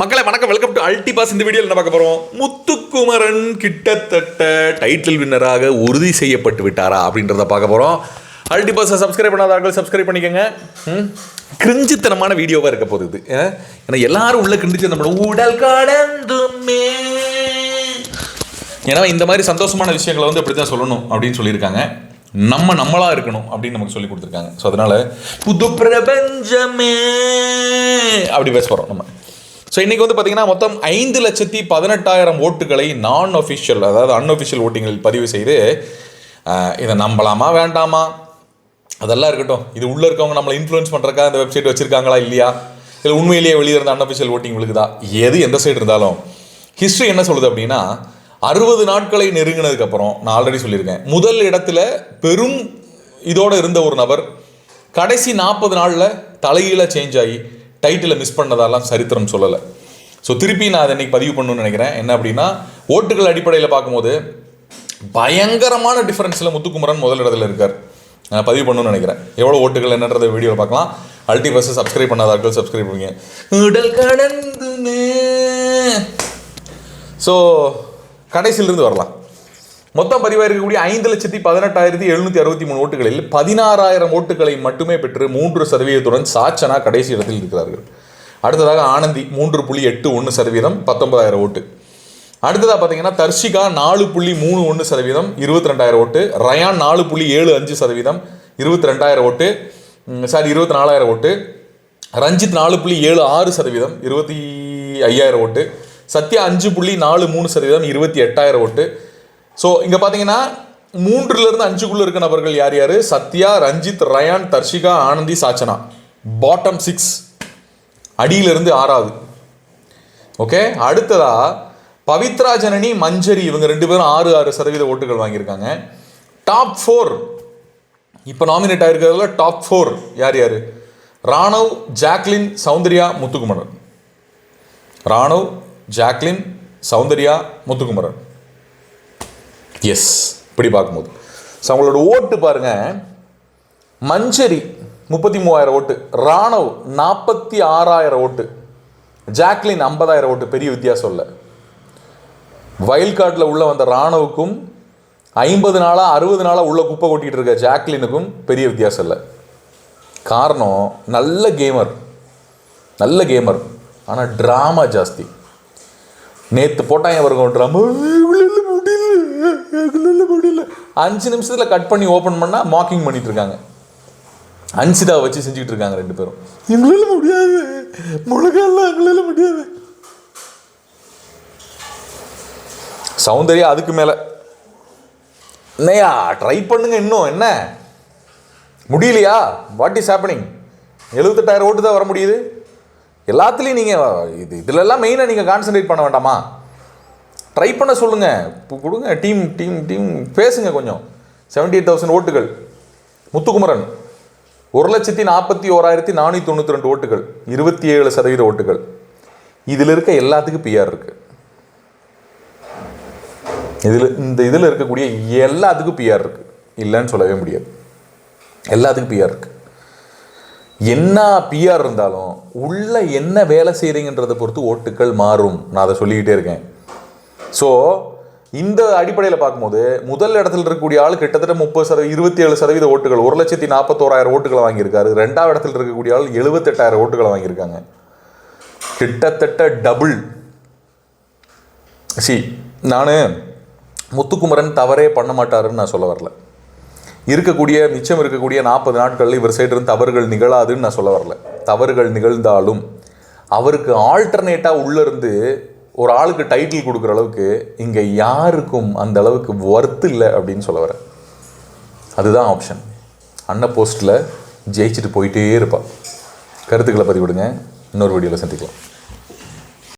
மக்களை வணக்கம், welcome to அல்டிபாஸ். இந்த வீடியோவில் என்ன பார்க்க போகிறோம்? முத்துக்குமரன் கிட்டத்தட்ட டைட்டில் வின்னராக உறுதி செய்யப்பட்டு விட்டாரா அப்படின்றத பார்க்க போகிறோம். அல்டிபாஸை சப்ஸ்கிரைப் பண்ணாதவர்கள் சப்ஸ்கிரைப் பண்ணிக்கோங்க. கிரிஞ்சித்தனமான வீடியோவாக இருக்க போகுது இது. ஏன்னா எல்லாரும் உள்ள கிரிஞ்சித்தனம் உடல் கடந்துமே. ஏன்னா இந்த மாதிரி சந்தோஷமான விஷயங்களை வந்து இப்படி தான் சொல்லணும் அப்படின்னு சொல்லியிருக்காங்க. நம்மளா இருக்கணும் அப்படின்னு நமக்கு சொல்லி கொடுத்துருக்காங்க. ஸோ அதனால புது பிரபஞ்சமே அப்படி பேச போகிறோம் நம்ம. ஸோ இன்றைக்கி வந்து பார்த்திங்கன்னா மொத்தம் 5,18,000 ஓட்டுகளை நான் அஃபிஷியல், அதாவது அன்அஃபிஷியல் ஓட்டிங்களில் பதிவு செய்து இதை நம்பலாமா வேண்டாமா அதெல்லாம் இருக்கட்டும். இது உள்ளே இருக்கவங்க நம்மளை இன்ஃப்ளூயன்ஸ் பண்ணுறக்கா இந்த வெப்சைட் வச்சுருக்காங்களா இல்லையா, இல்லை உண்மையிலேயே வெளியே இருந்த அன்அஃபிஷியல் ஓட்டிங் விழுகுதா, எந்த சைடு இருந்தாலும் ஹிஸ்ட்ரி என்ன சொல்லுது அப்படின்னா 60 நாட்களை நெருங்கினதுக்கப்புறம் நான் ஆல்ரெடி சொல்லியிருக்கேன், முதல் இடத்துல பெரும் இதோடு இருந்த ஒரு நபர் கடைசி 40 நாளில் தலைகீழ சேஞ்ச் ஆகி டைட்டிலை மிஸ் பண்ணதெல்லாம் சரித்திரம் சொல்லலை. ஸோ திருப்பி நான் அதை இன்றைக்கி பதிவு பண்ணணும்னு நினைக்கிறேன். என்ன அப்படின்னா, ஓட்டுகள் அடிப்படையில் பார்க்கும்போது பயங்கரமான டிஃப்ரென்ஸில் முத்துக்குமரன் முதல் இடத்துல இருக்கார். நான் பதிவு பண்ணணும்னு நினைக்கிறேன். எவ்வளோ ஓட்டுகள் என்னன்றதை வீடியோவில் பார்க்கலாம். அல்டிபாஸை சப்ஸ்கிரைப் பண்ணாதார்கள் சப்ஸ்கிரைப் பண்ணுங்க. உடல் கடந்துமே. ஸோ கடைசியிலிருந்து வரலாம். மொத்தம் பதிவாக இருக்கக்கூடிய 5,18,763 ஓட்டுகளில் 16,000 ஓட்டுகளை மட்டுமே பெற்று 3% சாச்சனா கடைசி இடத்தில் இருக்கிறார்கள். அடுத்ததாக ஆனந்தி 3.81%, 19,000 ஓட்டு. அடுத்ததாக பார்த்தீங்கன்னா தர்ஷிகா 4.31%, 22,000 ஓட்டு. ரயான் 4.75%, 22,000 ஓட்டு. 24,000 ஓட்டு. ரஞ்சித் 4.76%, 25,000 ஓட்டு. சத்யா 5.43%, 28,000 ஓட்டு. ஸோ இங்கே பார்த்தீங்கன்னா 3லேருந்து 5க்குள்ளே இருக்க நபர்கள் யார் யார்? சத்யா, ரஞ்சித், ரயான், தர்ஷிகா, ஆனந்தி, சாச்சனா. பாட்டம் 6, அடியிலிருந்து 6வது. ஓகே. அடுத்ததா பவித்ரா, ஜனனி, மஞ்சரி, இவங்க 2 பேரும் 6% ஓட்டுகள் வாங்கியிருக்காங்க. டாப் 4 இப்போ நாமினேட் ஆகிருக்கிறதுல டாப் 4 யார் யார்? Raanav, Jacqueline, Soundariya, Muthukumaran. Raanav, Jacqueline, Soundariya, Muthukumaran. Yes, இப்படி பார்க்கும்போது ஸோ அவங்களோட ஓட்டு பாருங்கள். மஞ்சரி 33,000 ஓட்டு, ராணவ் 46,000 ஓட்டு, ஜாக்லின் 50,000 ஓட்டு. பெரிய வித்தியாசம் இல்லை. வைல்ட் கார்டில் உள்ள வந்த ராணவுக்கும் 50 நாளாக 60 நாளாக உள்ள குப்பை கொட்டிகிட்டு இருக்க ஜாக்லினுக்கும் பெரிய வித்தியாசம் இல்லை. காரணம், நல்ல கேமர் ஆனால் ட்ராமா ஜாஸ்தி. நேற்று போட்டாங்க அவருக்கு ட்ராமா, முடியல 5 நிமிஷத்தில் கட் பண்ணி ஓப்பன் பண்ணால் மார்க்கிங் பண்ணிட்டு இருக்காங்க. அன்சிதாவை வச்சு செஞ்சுக்கிட்டு இருக்காங்க 2 பேரும். எங்களால் முடியாது, முழுகால எங்களால் முடியாது. சௌந்தர்யா அதுக்கு மேலே, என்னையா ட்ரை பண்ணுங்க, இன்னும் என்ன முடியலையா? What is happening? 78,000 ஓட்டு தான் வர முடியுது. எல்லாத்துலேயும் நீங்கள் இதிலெல்லாம் மெயினாக நீங்கள் கான்சன்ட்ரேட் பண்ண வேண்டாமா? ட்ரை பண்ண சொல்லுங்கள், கொடுங்க, டீம் பேசுங்க கொஞ்சம். 78,000 ஓட்டுகள். முத்துக்குமரன் 1,41,492 ஓட்டுகள், 27% ஓட்டுகள். இதில் இருக்க எல்லாத்துக்கும் பிஆர் இருக்கு. இதில் இருக்கக்கூடிய எல்லாத்துக்கும் பிஆர் இருக்கு, இல்லைன்னு சொல்லவே முடியாது. எல்லாத்துக்கும் பிஆர் இருக்கு. என்ன பிஆர் இருந்தாலும் உள்ள என்ன வேலை செய்கிறீங்கன்றதை பொறுத்து ஓட்டுகள் மாறும். நான் அதை சொல்லிக்கிட்டே இருக்கேன். ஸோ இந்த அடிப்படையில் பார்க்கும்போது முதல் இடத்துல இருக்கக்கூடிய ஆள் கிட்டத்தட்ட 27% ஓட்டுகள், 1,41,000 ஓட்டுகளை வாங்கியிருக்காரு. 2வது இடத்துல இருக்கக்கூடிய ஆள் 78,000 ஓட்டுகளை வாங்கியிருக்காங்க. கிட்டத்தட்ட டபுள். நான் முத்துக்குமரன் தவறே பண்ண மாட்டாருன்னு நான் சொல்ல வரல. மிச்சம் இருக்கக்கூடிய 40 நாட்களில் இவர் சைடு இருந்து தவறுகள் நிகழாதுன்னு நான் சொல்ல வரல. தவறுகள் நிகழ்ந்தாலும் அவருக்கு ஆல்டர்னேட்டாக உள்ளேருந்து ஒரு ஆளுக்கு டைட்டில் கொடுக்குற அளவுக்கு இங்கே யாருக்கும் அந்த அளவுக்கு ஒர்த்து இல்லை அப்படின்னு சொல்ல வரேன். அதுதான் ஆப்ஷன். போஸ்ட்டில் ஜெயிச்சுட்டு போயிட்டே இருப்பாள். கருத்துக்களை பதிவிடுங்க. இன்னொரு வீடியோவில் சந்திக்கலாம்.